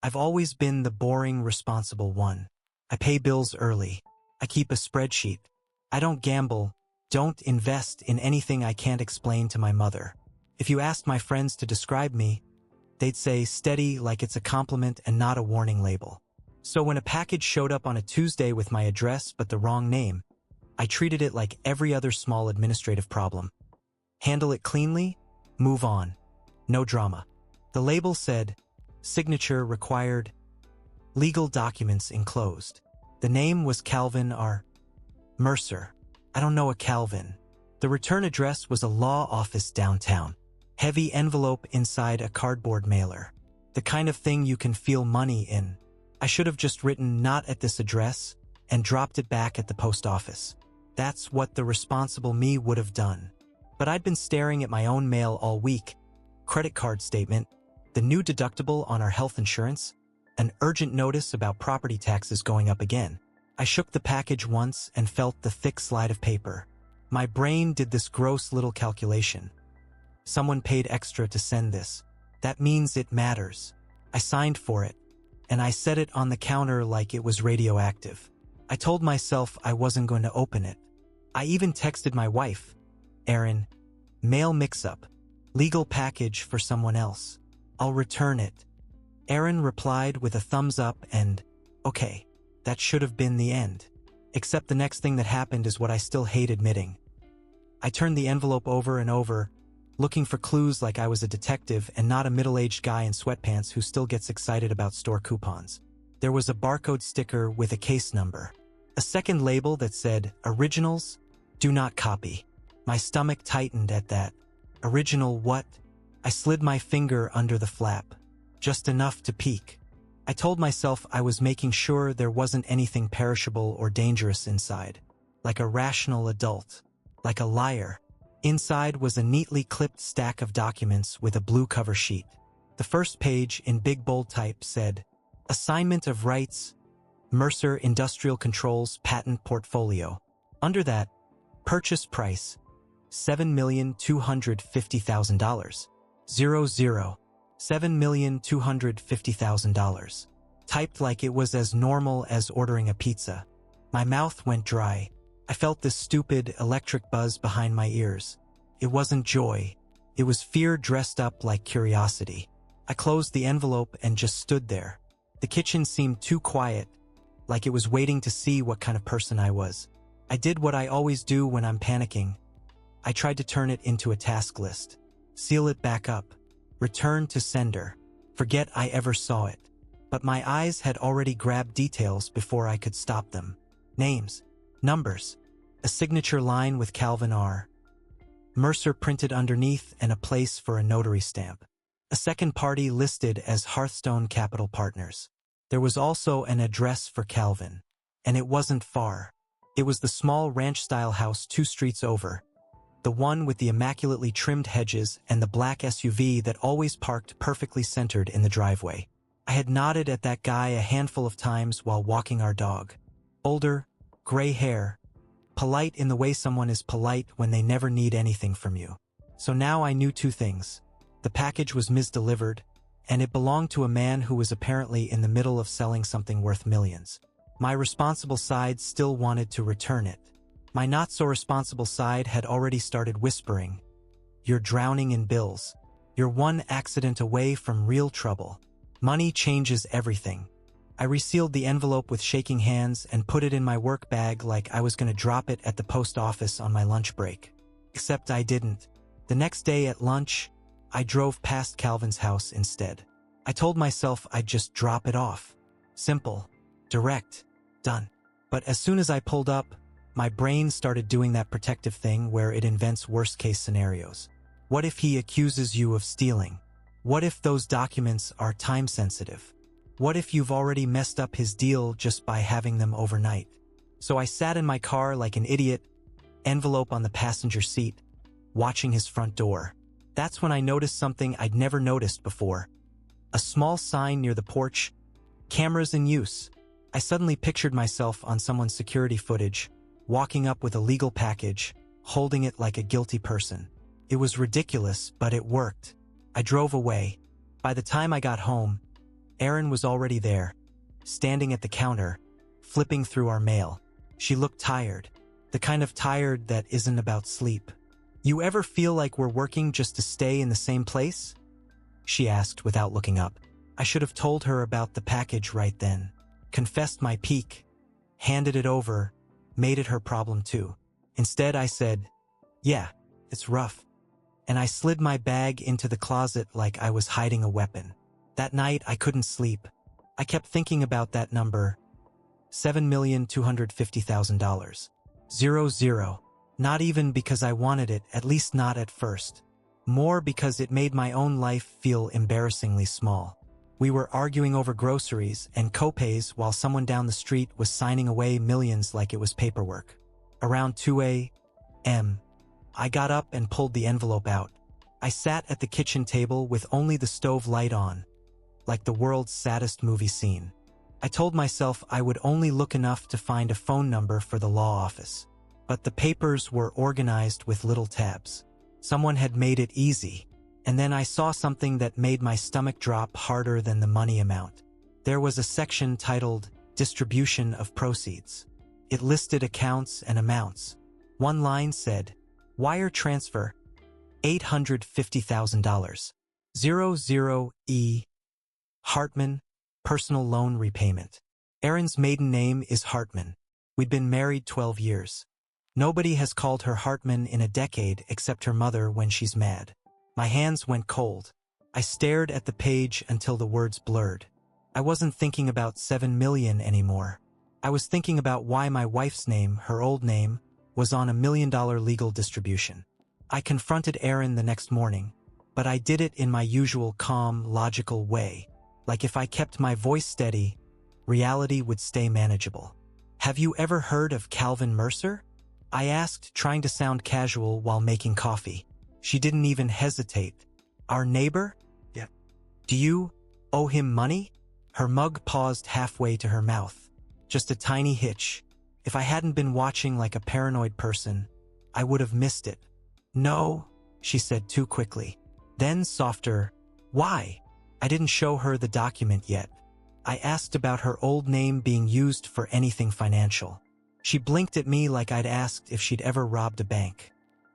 I've always been the boring, responsible one. I pay bills early. I keep a spreadsheet. I don't gamble, don't invest in anything I can't explain to my mother. If you asked my friends to describe me, they'd say steady like it's a compliment and not a warning label. So when a package showed up on a Tuesday with my address but the wrong name, I treated it like every other small administrative problem. Handle it cleanly, move on. No drama. The label said, signature required, legal documents enclosed. The name was Calvin R. Mercer. I don't know a Calvin. The return address was a law office downtown. Heavy envelope inside a cardboard mailer. The kind of thing you can feel money in. I should have just written not at this address and dropped it back at the post office. That's what the responsible me would have done. But I'd been staring at my own mail all week. Credit card statement, the new deductible on our health insurance, an urgent notice about property taxes going up again. I shook the package once and felt the thick slide of paper. My brain did this gross little calculation. Someone paid extra to send this. That means it matters. I signed for it, and I set it on the counter like it was radioactive. I told myself I wasn't going to open it. I even texted my wife, Erin, mail mix-up, legal package for someone else. I'll return it. Erin replied with a thumbs up and, okay, that should have been the end. Except the next thing that happened is what I still hate admitting. I turned the envelope over and over, looking for clues like I was a detective and not a middle-aged guy in sweatpants who still gets excited about store coupons. There was a barcode sticker with a case number. A second label that said, Originals, do not copy. My stomach tightened at that. Original what? I slid my finger under the flap. Just enough to peek. I told myself I was making sure there wasn't anything perishable or dangerous inside. Like a rational adult. Like a liar. Inside was a neatly clipped stack of documents with a blue cover sheet. The first page, in big bold type, said, Assignment of Rights, Mercer Industrial Controls Patent Portfolio. Under that, Purchase Price, $7,250,000. 00. $7,250,000. Typed like it was as normal as ordering a pizza. My mouth went dry. I felt this stupid electric buzz behind my ears. It wasn't joy. It was fear dressed up like curiosity. I closed the envelope and just stood there. The kitchen seemed too quiet, like it was waiting to see what kind of person I was. I did what I always do when I'm panicking. I tried to turn it into a task list. Seal it back up. Return to sender. Forget I ever saw it. But my eyes had already grabbed details before I could stop them. Names. Numbers. A signature line with Calvin R. Mercer printed underneath and a place for a notary stamp. A second party listed as Hearthstone Capital Partners. There was also an address for Calvin. And it wasn't far. It was the small ranch-style house 2 streets over. The one with the immaculately trimmed hedges and the black SUV that always parked perfectly centered in the driveway. I had nodded at that guy a handful of times while walking our dog. Older, gray hair, polite in the way someone is polite when they never need anything from you. So now I knew 2 things. The package was misdelivered, and it belonged to a man who was apparently in the middle of selling something worth millions. My responsible side still wanted to return it. My not-so-responsible side had already started whispering, You're drowning in bills. You're one accident away from real trouble. Money changes everything. I resealed the envelope with shaking hands and put it in my work bag like I was going to drop it at the post office on my lunch break. Except I didn't. The next day at lunch, I drove past Calvin's house instead. I told myself I'd just drop it off. Simple. Direct. Done. But as soon as I pulled up, my brain started doing that protective thing where it invents worst-case scenarios. What if he accuses you of stealing? What if those documents are time-sensitive? What if you've already messed up his deal just by having them overnight? So I sat in my car like an idiot, envelope on the passenger seat, watching his front door. That's when I noticed something I'd never noticed before. A small sign near the porch, cameras in use. I suddenly pictured myself on someone's security footage, walking up with a legal package, holding it like a guilty person. It was ridiculous, but it worked. I drove away. By the time I got home, Erin was already there, standing at the counter, flipping through our mail. She looked tired, the kind of tired that isn't about sleep. "You ever feel like we're working just to stay in the same place?" she asked without looking up. I should have told her about the package right then. Confessed my peak, handed it over, made it her problem too. Instead I said, "Yeah, it's rough." And I slid my bag into the closet like I was hiding a weapon. That night I couldn't sleep. I kept thinking about that number, $7,250,000. 00. Not even because I wanted it, at least not at first. More because it made my own life feel embarrassingly small. We were arguing over groceries and copays while someone down the street was signing away millions like it was paperwork. Around 2 a.m., I got up and pulled the envelope out. I sat at the kitchen table with only the stove light on, like the world's saddest movie scene. I told myself I would only look enough to find a phone number for the law office. But the papers were organized with little tabs. Someone had made it easy. And then I saw something that made my stomach drop harder than the money amount. There was a section titled Distribution of Proceeds. It listed accounts and amounts. One line said, "Wire transfer, $850,000. 00E. Hartman, personal loan repayment." Erin's maiden name is Hartman. We'd been married 12 years. Nobody has called her Hartman in a decade except her mother when she's mad. My hands went cold. I stared at the page until the words blurred. I wasn't thinking about 7 million anymore. I was thinking about why my wife's name, her old name, was on $1 million legal distribution. I confronted Erin the next morning, but I did it in my usual calm, logical way. Like if I kept my voice steady, reality would stay manageable. "Have you ever heard of Calvin Mercer?" I asked, trying to sound casual while making coffee. She didn't even hesitate. "Our neighbor?" "Yeah." "Do you owe him money?" Her mug paused halfway to her mouth. Just a tiny hitch. If I hadn't been watching like a paranoid person, I would have missed it. "No," she said too quickly. Then softer, "Why?" I didn't show her the document yet. I asked about her old name being used for anything financial. She blinked at me like I'd asked if she'd ever robbed a bank.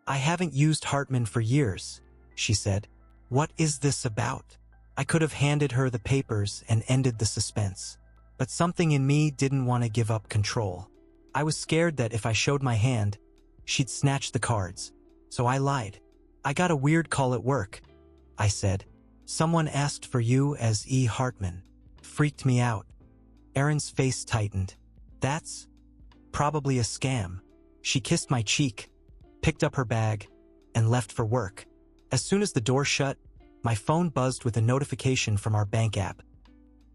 "I haven't used Hartman for years," she said. "What is this about?" I could have handed her the papers and ended the suspense. But something in me didn't want to give up control. I was scared that if I showed my hand, she'd snatch the cards. So I lied. "I got a weird call at work," I said. "Someone asked for you as E. Hartman." Freaked me out. Erin's face tightened. "That's probably a scam." She kissed my cheek, picked up her bag, and left for work. As soon as the door shut, my phone buzzed with a notification from our bank app.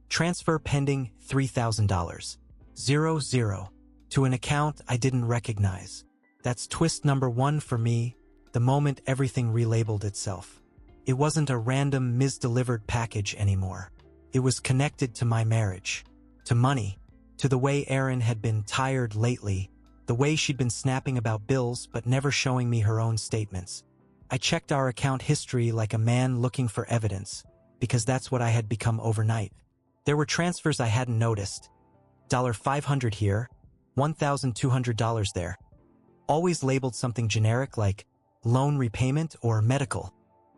"Transfer pending, $3,000. 00. To an account I didn't recognize. That's twist number 1 for me, the moment everything relabeled itself. It wasn't a random misdelivered package anymore. It was connected to my marriage, to money, to the way Erin had been tired lately, the way she'd been snapping about bills but never showing me her own statements. I checked our account history like a man looking for evidence, because that's what I had become overnight. There were transfers I hadn't noticed. $500 here, $1,200 there. Always labeled something generic like loan repayment or medical.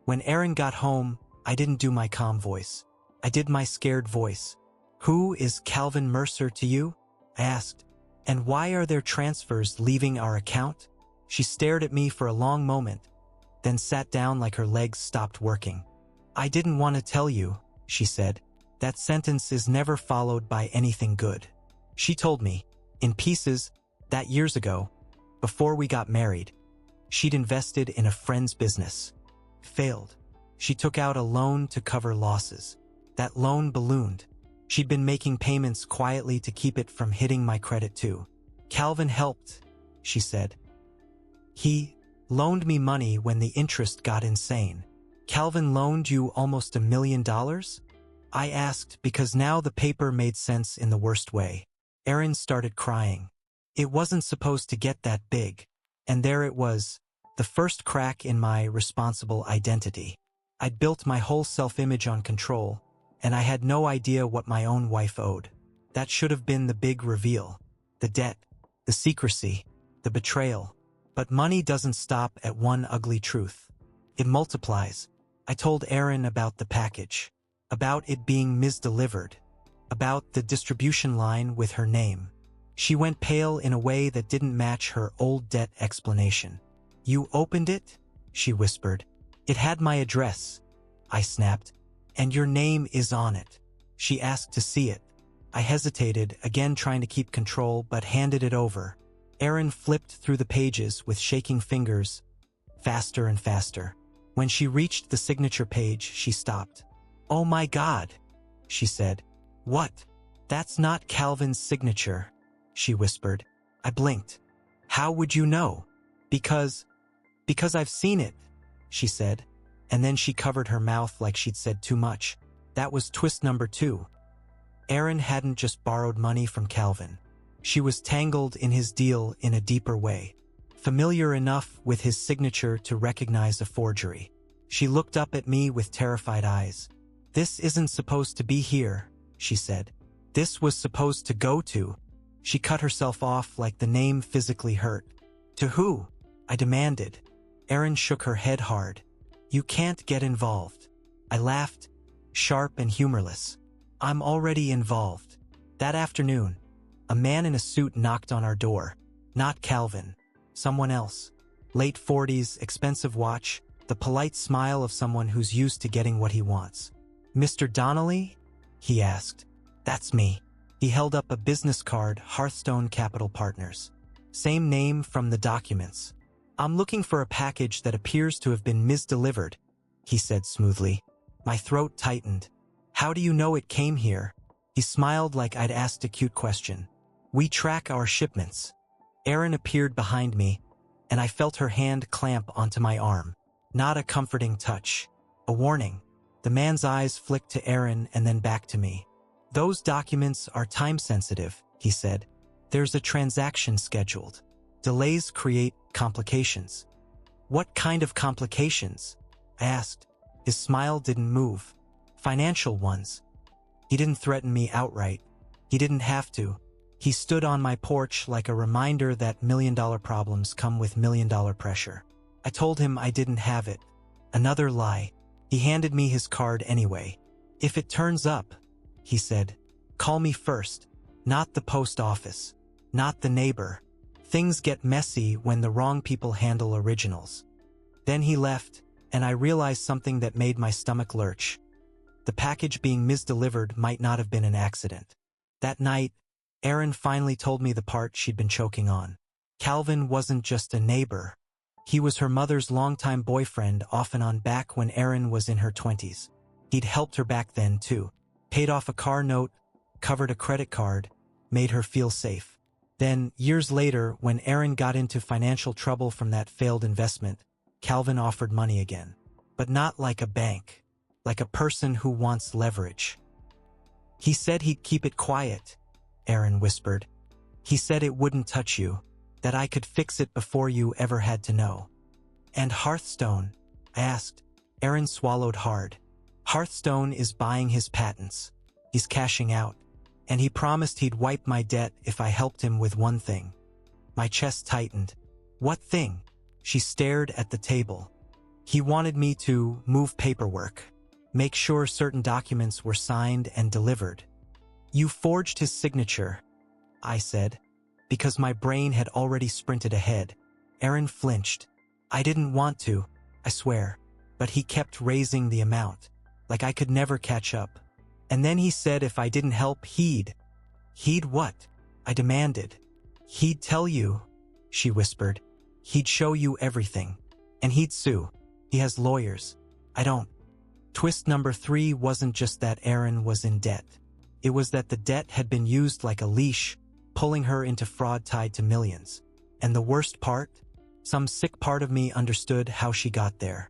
When Erin got home, I didn't do my calm voice. I did my scared voice. "Who is Calvin Mercer to you?" I asked. "And why are there transfers leaving our account?" She stared at me for a long moment, then sat down like her legs stopped working. "I didn't want to tell you," she said. "That sentence is never followed by anything good." She told me, in pieces, that years ago, before we got married, she'd invested in a friend's business. Failed. She took out a loan to cover losses. That loan ballooned. She'd been making payments quietly to keep it from hitting my credit too. "Calvin helped," she said. "He loaned me money when the interest got insane." "Calvin loaned you almost $1 million?" I asked, because now the paper made sense in the worst way. Erin started crying. It wasn't supposed to get that big. And there it was, the first crack in my responsible identity. I'd built my whole self-image on control, and I had no idea what my own wife owed. That should have been the big reveal. The debt, the secrecy, the betrayal. But money doesn't stop at one ugly truth. It multiplies. I told Erin about the package, about it being misdelivered, about the distribution line with her name. She went pale in a way that didn't match her old debt explanation. "You opened it?" she whispered. "It had my address," I snapped. "And your name is on it." She asked to see it. I hesitated, again trying to keep control, but handed it over. Erin flipped through the pages with shaking fingers, faster and faster. When she reached the signature page, she stopped. "Oh my God," she said. "What? That's not Calvin's signature," she whispered. I blinked. "How would you know?" Because I've seen it," she said, and then she covered her mouth like she'd said too much. That was twist number 2. Erin hadn't just borrowed money from Calvin. She was tangled in his deal in a deeper way, familiar enough with his signature to recognize a forgery. She looked up at me with terrified eyes. "This isn't supposed to be here," she said. "This was supposed to go to." She cut herself off like the name physically hurt. "To who?" I demanded. Erin shook her head hard. "You can't get involved." I laughed, sharp and humorless. "I'm already involved." That afternoon, a man in a suit knocked on our door. Not Calvin. Someone else. Late 40s, expensive watch, the polite smile of someone who's used to getting what he wants. "Mr. Donnelly?" he asked. "That's me." He held up a business card, Hearthstone Capital Partners. Same name from the documents. "I'm looking for a package that appears to have been misdelivered," he said smoothly. My throat tightened. "How do you know it came here?" He smiled like I'd asked a cute question. "We track our shipments." Erin appeared behind me, and I felt her hand clamp onto my arm. Not a comforting touch. A warning. The man's eyes flicked to Erin and then back to me. "Those documents are time-sensitive," he said. "There's a transaction scheduled. Delays create complications." "What kind of complications?" I asked. His smile didn't move. "Financial ones." He didn't threaten me outright. He didn't have to. He stood on my porch like a reminder that million-dollar problems come with million-dollar pressure. I told him I didn't have it. Another lie. He handed me his card anyway. "If it turns up," he said, "call me first. Not the post office. Not the neighbor. Things get messy when the wrong people handle originals." Then he left, and I realized something that made my stomach lurch. The package being misdelivered might not have been an accident. That night, Erin finally told me the part she'd been choking on. Calvin wasn't just a neighbor. He was her mother's longtime boyfriend off and on back when Erin was in her 20s. He'd helped her back then, too. Paid off a car note, covered a credit card, made her feel safe. Then, years later, when Erin got into financial trouble from that failed investment, Calvin offered money again. But not like a bank. Like a person who wants leverage. "He said he'd keep it quiet," Erin whispered. "He said it wouldn't touch you, that I could fix it before you ever had to know." "And Hearthstone?" I asked. Erin swallowed hard. "Hearthstone is buying his patents. He's cashing out. And he promised he'd wipe my debt if I helped him with one thing." My chest tightened. "What thing?" She stared at the table. "He wanted me to move paperwork. Make sure certain documents were signed and delivered." "You forged his signature," I said, because my brain had already sprinted ahead. Erin flinched. "I didn't want to, I swear. But he kept raising the amount, like I could never catch up. And then he said if I didn't help, he'd what?" I demanded. "He'd tell you," she whispered. "He'd show you everything. And he'd sue. He has lawyers. I don't." Twist number 3 wasn't just that Erin was in debt. It was that the debt had been used like a leash, pulling her into fraud tied to millions. And the worst part? Some sick part of me understood how she got there.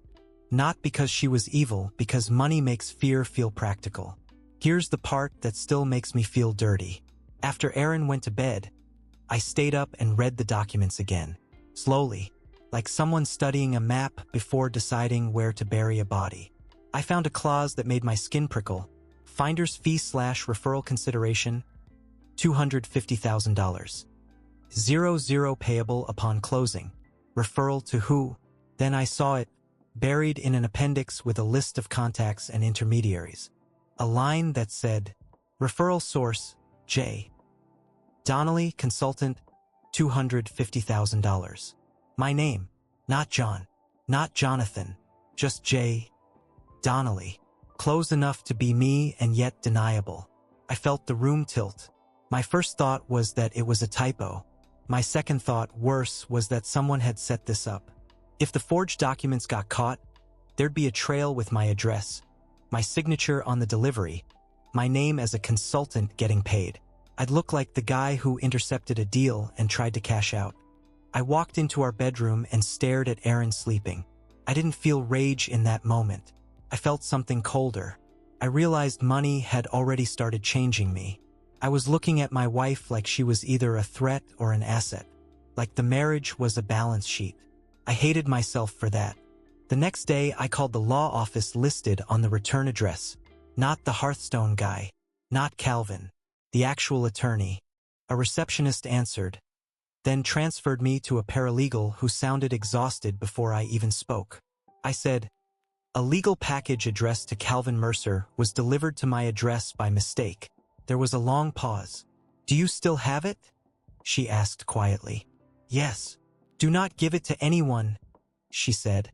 Not because she was evil, because money makes fear feel practical. Here's the part that still makes me feel dirty. After Erin went to bed, I stayed up and read the documents again. Slowly, like someone studying a map before deciding where to bury a body. I found a clause that made my skin prickle. Finder's fee / referral consideration, $250,000. 00 payable upon closing. Referral to who? Then I saw it, buried in an appendix with a list of contacts and intermediaries. A line that said, referral source, J. Donnelly, consultant, $250,000. My name, not John, not Jonathan, just J. Donnelly. Close enough to be me and yet deniable. I felt the room tilt. My first thought was that it was a typo. My second thought, worse, was that someone had set this up. If the forged documents got caught, there'd be a trail with my address, my signature on the delivery, my name as a consultant getting paid. I'd look like the guy who intercepted a deal and tried to cash out. I walked into our bedroom and stared at Erin sleeping. I didn't feel rage in that moment. I felt something colder. I realized money had already started changing me. I was looking at my wife like she was either a threat or an asset, like the marriage was a balance sheet. I hated myself for that. The next day, I called the law office listed on the return address. Not the Hearthstone guy. Not Calvin. The actual attorney. A receptionist answered, then transferred me to a paralegal who sounded exhausted before I even spoke. I said, a legal package addressed to Calvin Mercer was delivered to my address by mistake. There was a long pause. Do you still have it? She asked quietly. Yes. Do not give it to anyone, she said,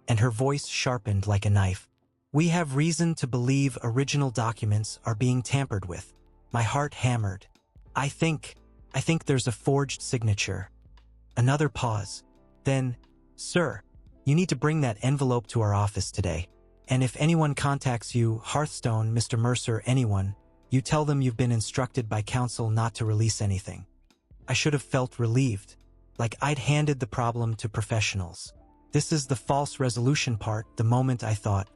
and her voice sharpened like a knife. We have reason to believe original documents are being tampered with. My heart hammered. I think there's a forged signature. Another pause. Then, sir, you need to bring that envelope to our office today. And if anyone contacts you, Hearthstone, Mr. Mercer, anyone, you tell them you've been instructed by counsel not to release anything. I should have felt relieved, like I'd handed the problem to professionals. This is the false resolution part, the moment I thought,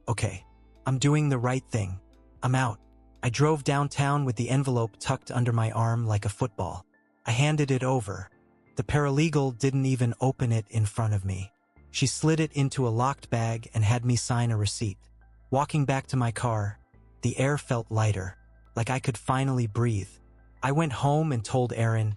okay, I'm doing the right thing. I'm out. I drove downtown with the envelope tucked under my arm like a football. I handed it over. The paralegal didn't even open it in front of me. She slid it into a locked bag and had me sign a receipt. Walking back to my car, the air felt lighter, like I could finally breathe. I went home and told Erin,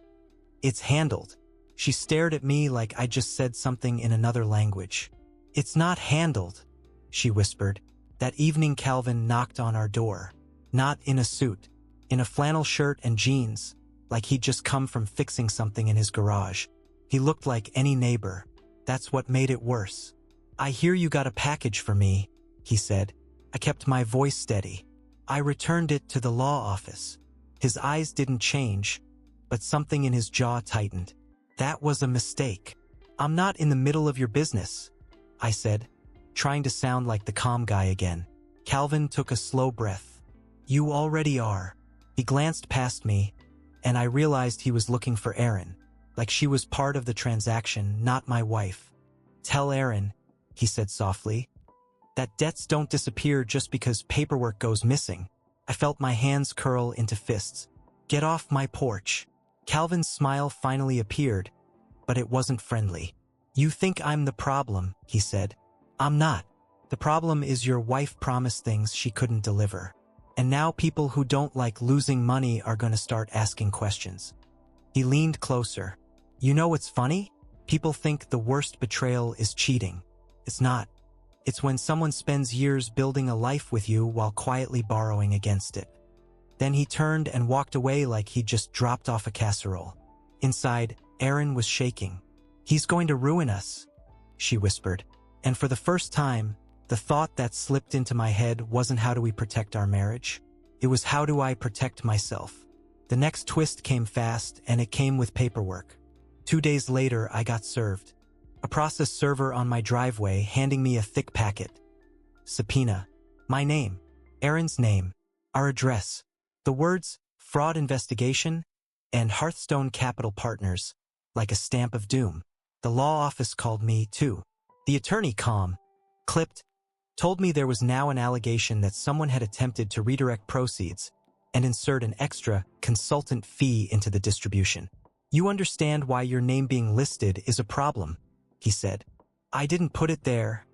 it's handled. She stared at me like I just said something in another language. It's not handled, she whispered. That evening Calvin knocked on our door. Not in a suit, in a flannel shirt and jeans, like he'd just come from fixing something in his garage. He looked like any neighbor. That's what made it worse. I hear you got a package for me, he said. I kept my voice steady. I returned it to the law office. His eyes didn't change, but something in his jaw tightened. That was a mistake. I'm not in the middle of your business, I said, trying to sound like the calm guy again. Calvin took a slow breath. You already are. He glanced past me, and I realized he was looking for Erin, like she was part of the transaction, not my wife. Tell Erin, he said softly, that debts don't disappear just because paperwork goes missing. I felt my hands curl into fists. Get off my porch. Calvin's smile finally appeared, but it wasn't friendly. You think I'm the problem, he said. I'm not. The problem is your wife promised things she couldn't deliver. And now people who don't like losing money are going to start asking questions. He leaned closer. You know what's funny? People think the worst betrayal is cheating. It's not. It's when someone spends years building a life with you while quietly borrowing against it. Then he turned and walked away like he'd just dropped off a casserole. Inside, Erin was shaking. He's going to ruin us, she whispered. And for the first time, the thought that slipped into my head wasn't how do we protect our marriage? It was how do I protect myself? The next twist came fast, and it came with paperwork. 2 days later, I got served. A process server on my driveway handing me a thick packet. Subpoena. My name. Erin's name. Our address. The words, fraud investigation, and Hearthstone Capital Partners, like a stamp of doom. The law office called me, too. The attorney, calm, clipped, told me there was now an allegation that someone had attempted to redirect proceeds and insert an extra consultant fee into the distribution. You understand why your name being listed is a problem, he said. I didn't put it there,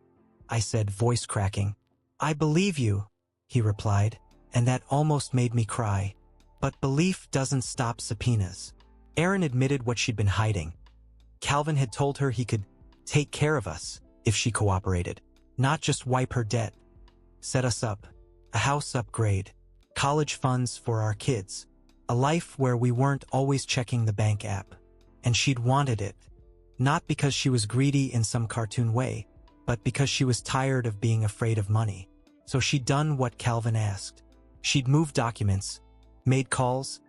I said, voice cracking. I believe you, he replied. and that almost made me cry. But belief doesn't stop subpoenas. Erin admitted what she'd been hiding. Calvin had told her he could take care of us if she cooperated, not just wipe her debt, set us up, a house upgrade, college funds for our kids, a life where we weren't always checking the bank app. And she'd wanted it, not because she was greedy in some cartoon way, but because she was tired of being afraid of money. So she'd done what Calvin asked. She'd moved documents, made calls,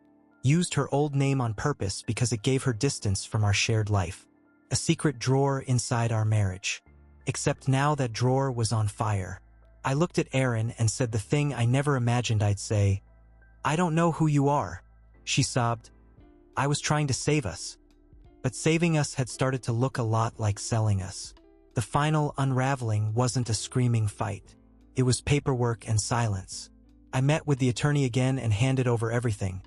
used her old name on purpose because it gave her distance from our shared life, a secret drawer inside our marriage. Except now that drawer was on fire. I looked at Erin and said the thing I never imagined I'd say. "I don't know who you are," she sobbed. "I was trying to save us." But saving us had started to look a lot like selling us. The final unraveling wasn't a screaming fight. It was paperwork and silence. I met with the attorney again and handed over everything.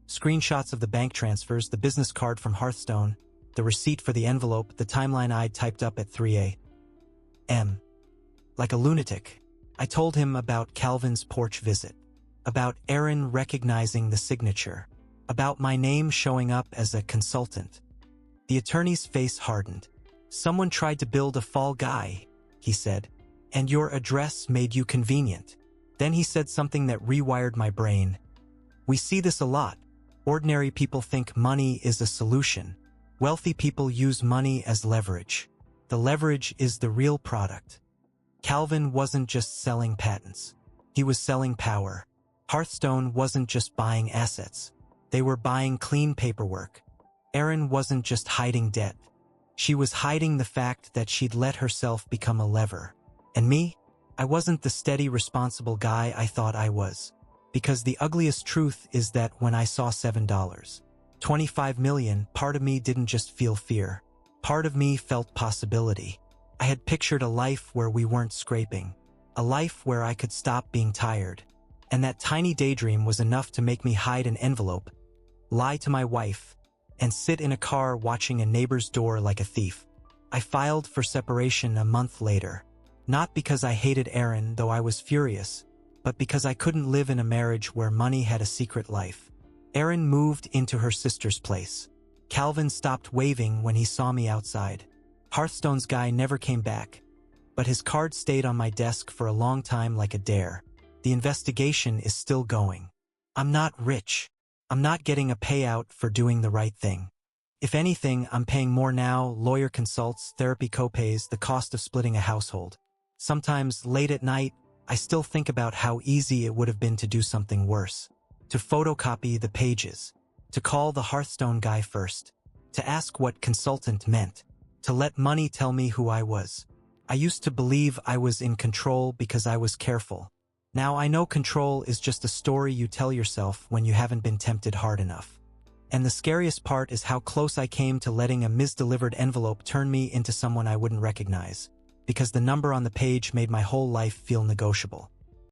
Screenshots of the bank transfers, the business card from Hearthstone, the receipt for the envelope, the timeline I'd typed up at 3 a.m. Like a lunatic, I told him about Calvin's porch visit, about Erin recognizing the signature, about my name showing up as a consultant. The attorney's face hardened. "Someone tried to build a fall guy," he said, "and your address made you convenient." Then he said something that rewired my brain. "We see this a lot. Ordinary people think money is a solution. Wealthy people use money as leverage. The leverage is the real product." Calvin wasn't just selling patents. He was selling power. Hearthstone wasn't just buying assets. They were buying clean paperwork. Erin wasn't just hiding debt. She was hiding the fact that she'd let herself become a lever. And me? I wasn't the steady, responsible guy I thought I was. Because the ugliest truth is that when I saw $7.25 million, part of me didn't just feel fear. Part of me felt possibility. I had pictured a life where we weren't scraping. A life where I could stop being tired. And that tiny daydream was enough to make me hide an envelope, lie to my wife, and sit in a car watching a neighbor's door like a thief. I filed for separation a month later. Not because I hated Erin, though I was furious, but because I couldn't live in a marriage where money had a secret life. Erin moved into her sister's place. Calvin stopped waving when he saw me outside. Hearthstone's guy never came back, but his card stayed on my desk for a long time like a dare. The investigation is still going. I'm not rich. I'm not getting a payout for doing the right thing. If anything, I'm paying more now: lawyer consults, therapy copays, the cost of splitting a household. Sometimes, late at night, I still think about how easy it would have been to do something worse. To photocopy the pages. To call the Hearthstone guy first. To ask what consultant meant. To let money tell me who I was. I used to believe I was in control because I was careful. Now I know control is just a story you tell yourself when you haven't been tempted hard enough. And the scariest part is how close I came to letting a misdelivered envelope turn me into someone I wouldn't recognize, because the number on the page made my whole life feel negotiable.